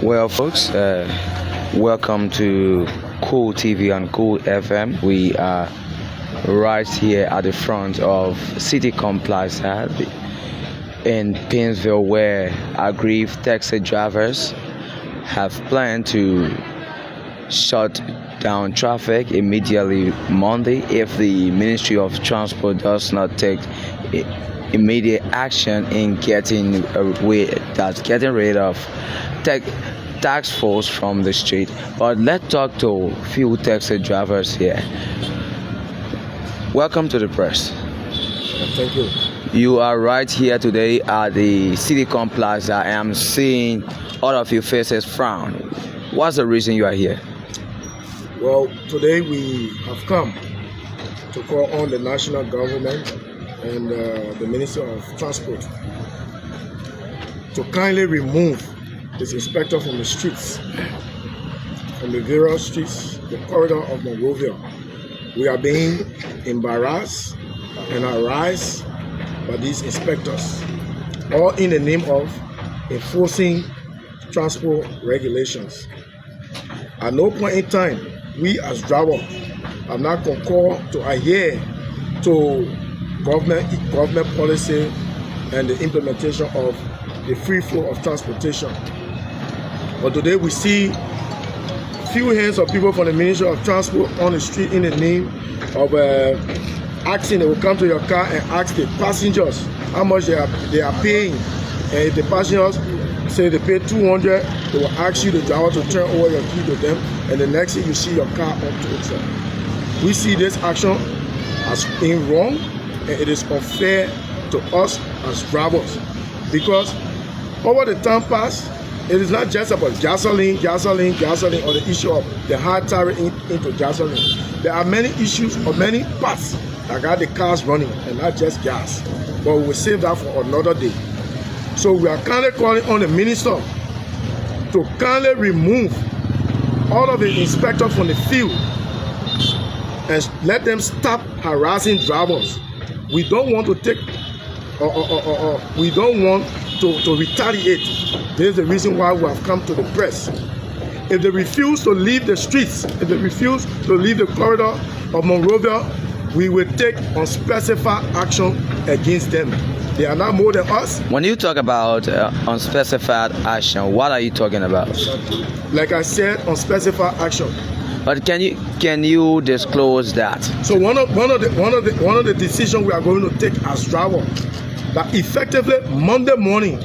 Well, folks, welcome to Cool TV and Cool FM. We are right here at the front of City Complex in Painesville, where Aggrieved taxi drivers have planned to shut down traffic immediately Monday if the Ministry of Transport does not take immediate action in getting rid of tax force from the street. But let's talk to a few taxi drivers here. Welcome to the press. Thank you. You are right here today at the City Complex. I am seeing all of your faces frown. What's the reason you are here? Well, today we have come to call on the national government and the Minister of Transport to kindly remove this inspector from the streets, from the various streets, the corridor of Monrovia. We are being embarrassed and harassed by these inspectors, all in the name of enforcing transport regulations. At no point in time, we as drivers have not concord to adhere to government policy and the implementation of the free flow of transportation. But today we see few hands of people from the Ministry of Transport on the street in the name of asking. They will come to your car and ask the passengers how much they are paying. And if the passengers say they pay 200, they will ask you, the driver, to turn over your key to them, and the next thing you see your car up to itself. We see this action as being wrong, and it is unfair to us as drivers, because over the time past, it is not just about gasoline, or the issue of the high tariff into gasoline. There are many issues or many parts that got the cars running, and not just gas. But we will save that for another day. So we are kindly calling on the minister to kindly remove all of the inspectors from the field and let them stop harassing drivers. We don't want to take, we don't want to retaliate. This is the reason why we have come to the press. If they refuse to leave the streets, if they refuse to leave the corridor of Monrovia, we will take unspecified action against them. They are not more than us. When you talk about unspecified action, what are you talking about? Like I said, unspecified action. But can you disclose that? So one of the decisions we are going to take as drivers, that effectively Monday morning,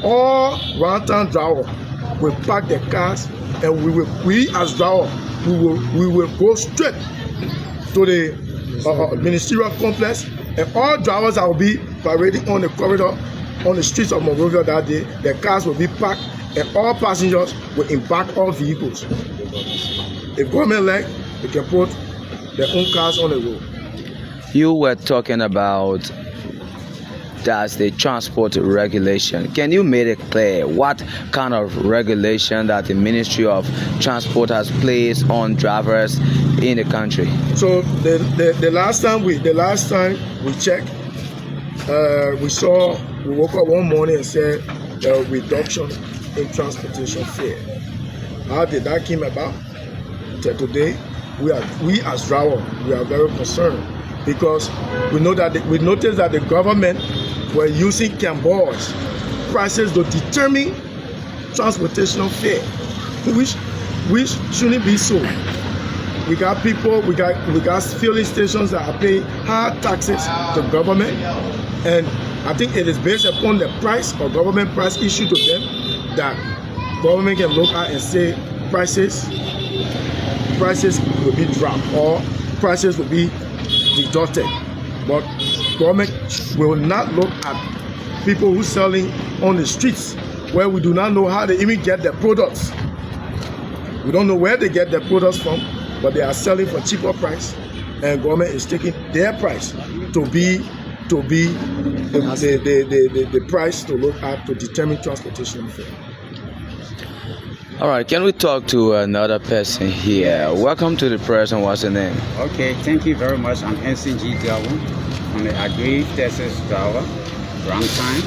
all round-town drivers will park their cars, and we as drivers we will go straight to the ministerial complex, and all drivers that will be parading on the corridor, on the streets of Monrovia that day, their cars will be parked, and all passengers will embark all vehicles. If government like, they can put their own cars on the road. You were talking about that's the transport regulation. Can you make it clear what kind of regulation that the Ministry of Transport has placed on drivers in the country? So the last time we checked, we woke up one morning and said a reduction in transportation fare. How did that come about? Today, we as drivers, we are very concerned, because we noticed that the government were using Keibah's prices to determine transportation fare, which shouldn't be so. We got people, we got filling stations that are paying high taxes to government, and I think it is based upon the price or government price issued to them that government can look at and say prices will be dropped or prices will be deducted. But government will not look at people who selling on the streets, where we do not know how they even get their products. We don't know where they get their products from, but they are selling for cheaper price, and government is taking their price to be the price to look at to determine transportation fare. All right, can we talk to another person here? Welcome to the press, and what's your name? Okay, thank you very much. I'm NCG Gabriel. I'm the Aggrieved Texas driver, wrong time.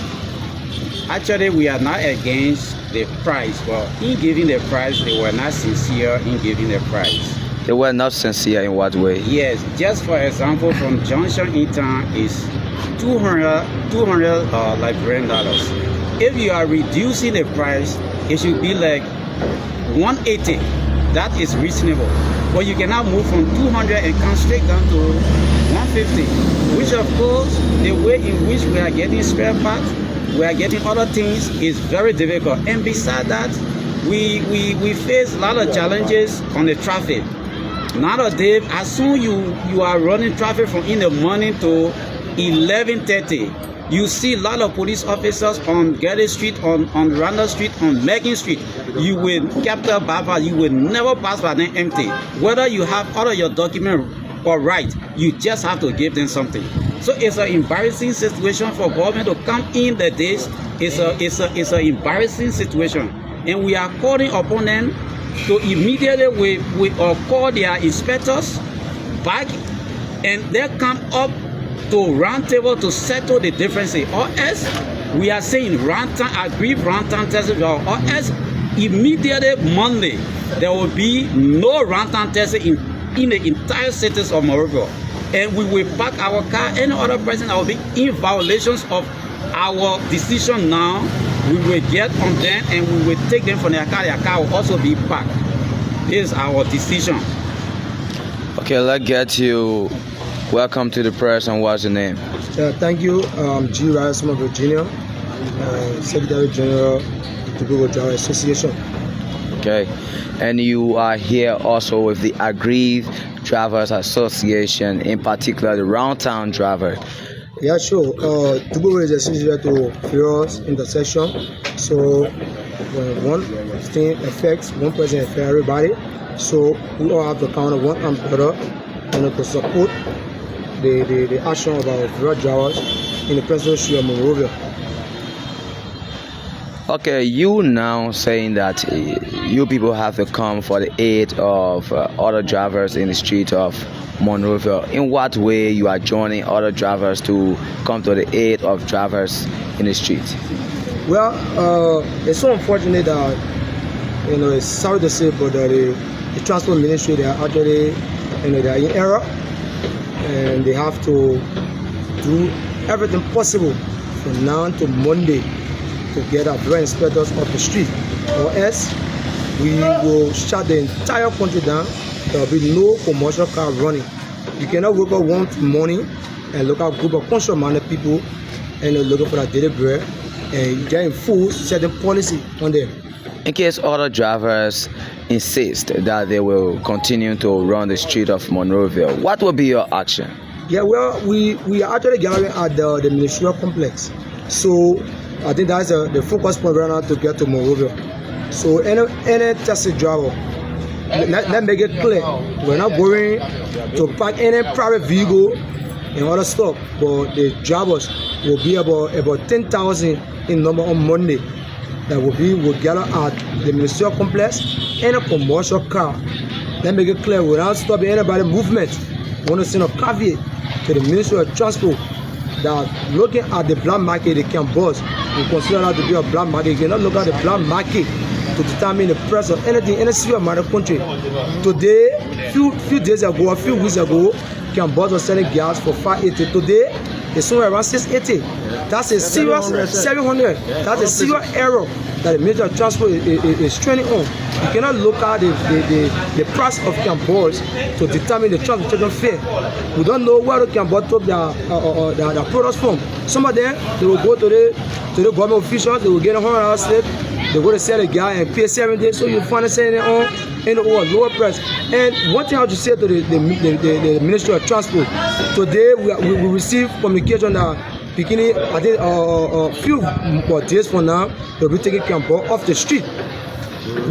Actually, we are not against the price, but in giving the price, they were not sincere in giving the price. They were not sincere in what way? Yes, just for example, from Junction in town is 200 Liberian dollars. If you are reducing the price, it should be like 180. That is reasonable. But you cannot move from 200 and come straight down to 150, which of course, the way in which we are getting spare parts, we are getting other things is very difficult. And besides that, we face a lot of challenges on the traffic. Nowadays, as soon you are running traffic from in the morning to 11:30, you see a lot of police officers on Getty Street, on Randall Street, on Megan Street. You will capture bypass. You will never pass by them empty. Whether you have all of your documents or right, you just have to give them something. So it's an embarrassing situation for government to come in the days. It's an embarrassing situation, and we are calling upon them to immediately we call their inspectors back, and they come up to round table to settle the differences, or else we are saying Aggrieved rantan testing, or else immediately Monday there will be no rantan testing in the entire cities of Monrovia, and we will park our car. Any other person that will be in violations of our decision now, we will get on them and we will take them from their car. Their car will also be parked. This is our decision. Okay, let's get you. Welcome to the press, and what's your name? Thank you. G. Rice from Virginia, Secretary General of the Global Driver Association. Okay, and you are here also with the Aggrieved Drivers Association, in particular the Roundtown driver. Yeah, sure. Dubo is associated to various intersection. So when one thing affects one person, affects everybody. So we all have to count on one umbrella and to support the action of our road drivers in the presidency of Monrovia. Okay, you now saying that you people have to come for the aid of other drivers in the street of Monrovia. In what way you are joining other drivers to come to the aid of drivers in the street? Well, it's so unfortunate that, it's sorry to say, but the transport ministry, they are actually, they are in error, and they have to do everything possible from now to Monday to get our driver inspectors off the street, or else we will shut the entire country down. There will be no commercial car running. You cannot wake up one morning and look at a group of conscious-minded people and they're looking for that daily bread, and they're in full setting policy on them. In case other drivers insist that they will continue to run the street of Monrovia, what will be your action? Yeah, well, we are actually gathering at the ministerial complex. So I think that's the focus point right now to get to Monrovia. So any taxi driver, let's make it clear, we're not going to park any private vehicle and other stuff, but the drivers will be about 10,000 in number on Monday. That will gather at the ministerial complex and a commercial car. Let's make it clear, we're not stopping anybody's movement. We want to send a caveat to the Ministry of Transport that looking at the black market, they can bust. We consider that to be a black market. You cannot look at the black market to determine the price of anything in a single amount of country. Today, few days ago, a few weeks ago, Keibah was selling gas for $5.80. Today, it's somewhere around $6.80. That's a serious $700. That's a serious error that the Ministry of Transport is training on. You cannot look at the price of Keibah to determine the transportation fare. We don't know where the Keibah took their products from. Some of them, they will go to the government officials, they will get a $100 slip, they go to sell a guy and pay 7 days, so you find it selling it on in a lower price. And one thing I have to say to the Ministry of Transport, today we receive communication that beginning, I think a few days from now, they'll be taking Keibah off the street.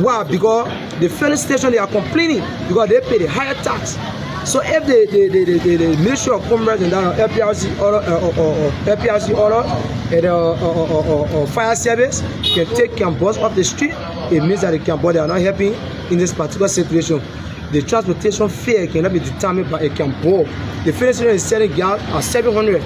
Why? Because the filling station, they are complaining because they pay the higher tax. So if the Ministry of Commerce and that LPRC order and fire service can take Keibah off the street, it means that the Keibah, they are not helping in this particular situation. the transportation fare cannot be determined by a cambor. The filling station is selling gas at $705.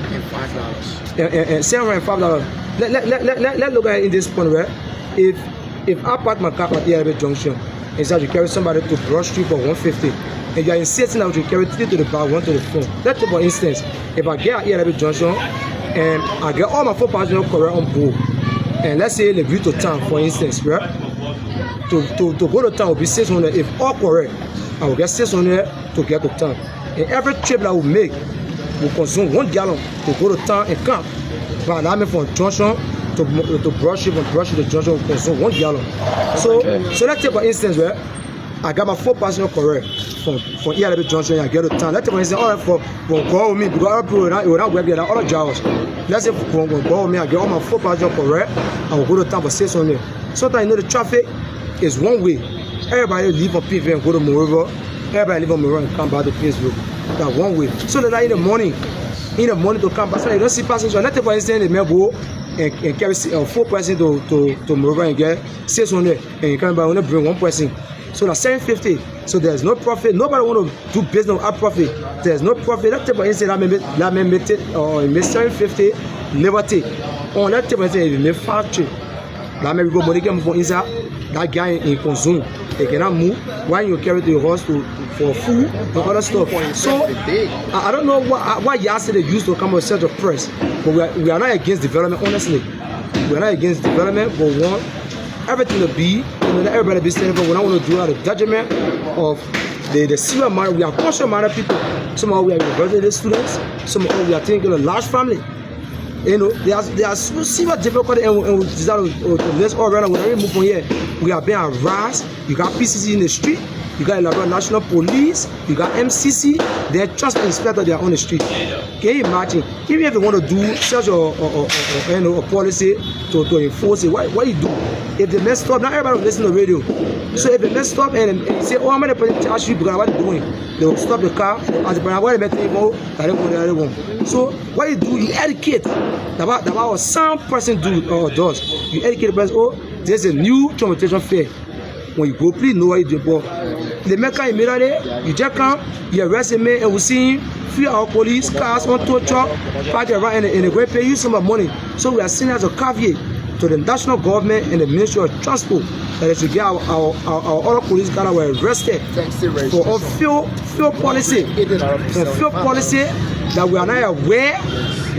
$705. Let's look at it in this point, right? If I park my car at Aggrieved Junction, instead you carry somebody to Broad Street for $150, and you are insisting that you carry 3 to the back, 1 to the front. Let's say for instance, if I get at Aggrieved Junction and I get all my 4 passengers correct on board, and let's say Liberia to town, for instance, right? To go to town will be 600. If all correct, I will get 600 to get to town. And every trip that I will make will consume 1 gallon to go to town and camp. But allow me from junction to brush it, from brush to junction will consume 1 gallon. So let's take for instance, right? I got my 4 passengers correct from Aggrieved Junction and I get to town. Let's take for instance, all right, for go with me because other people will not work there, all the jobs. Let's say for go with me, I get all my 4 passengers correct, I will go to town for 600. Sometimes you know the traffic is one way. Everybody leave from PV and go to Monrovia. Everybody leave from Monrovia and come back to Pittsburgh. That one way. So that in the morning to come back, so you don't see passengers. Let's take for instance, the man go and carry 4 persons to Monrovia and get 600, and you come back only bring 1 person. So that's 750. So there's no profit. Nobody want to do business without profit. There's no profit. Let's take for instance, that man make it or make 750 liberty. Or let's take for instance, if you make factory. That man go money get for inside. That guy in consume, they cannot move. Why you carry to your house for food and other stuff? So I don't know why yesterday they used to come with such a press, but we are not against development. Honestly, we are not against development, but we want everything to be, everybody be standing for. We don't want to do out of judgment of the serious matter. We are conscious matter people. Some of we are university students. Some of we are taking a large family. You know, there are serious difficulty, and we decided to let's all run. When we move from here, we are being harassed. You got PCC in the street. You got Liberia National Police. You got MCC. Their transport inspector, they are on the street. Can you imagine? Even if you want to do such a policy to enforce it, what you do? If they messed up, not everybody will listen to the radio. So if they messed up and say, "Oh, I'm going to charge you because what are you doing?" They will stop the car. As the brand, what they go, they don't go the other one. So what you do, you educate. That's what some person does. You educate the person. Oh, there's a new transportation fare. When you go, please know what you do. But the make immediately, you just come, you arrest a man, and we see him, 3 our police cars on tow truck, park around, and they're going to pay you some money. So we are seen as a caveat to the national government and the Ministry of Transport that they should get our other police guys that were arrested for unfair policy. Unfair policy that we are not aware,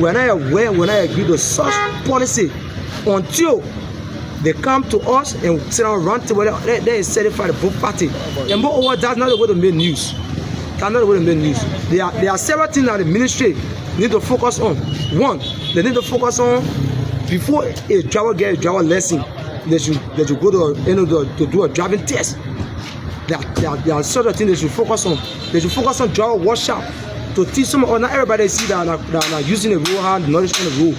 we are not agree to such policy until they come to us and sit down around table. They certify the both party. And moreover, that's not the way to make news. That's not the way to make news. There are several things that the ministry need to focus on. One, they need to focus on before a driver gets a driver lesson. They should go to do a driving test. There are sort of things they should focus on. They should focus on driver workshop to teach some. Or not everybody see that are using the road, how the knowledge on the road.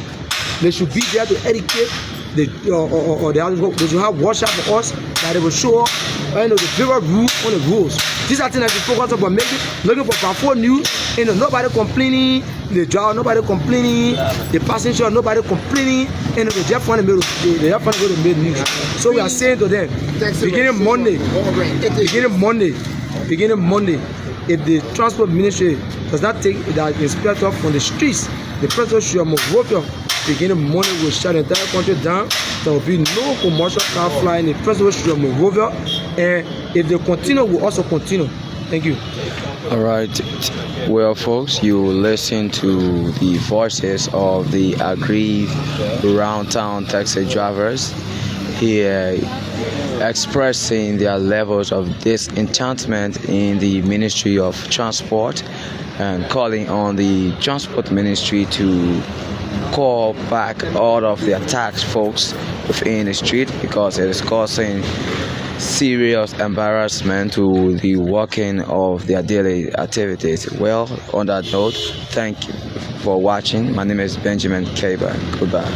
They should be there to educate. They should have workshop for us that they will show up the favorite rule on the rules. These are things that we focus on, but maybe looking for powerful news. Nobody complaining, the driver, nobody complaining, the passenger, nobody complaining, and they just want to make news. So we are saying to them, beginning Monday, if the transport ministry does not take the inspector from the streets, the president should have Monrovia. Beginning Monday, we'll shut the entire country down. There will be no commercial car flying. The president should have Monrovia. And if they continue, we'll also continue. Thank you. All right. Well, folks, you listen to the voices of the aggrieved around town taxi drivers here expressing their levels of disenchantment in the Ministry of Transport and calling on the Transport Ministry to call back all of their tax folks within the street because it is causing serious embarrassment to the working of their daily activities. Well, on that note, thank you for watching. My name is Benjamin Keibah. Goodbye.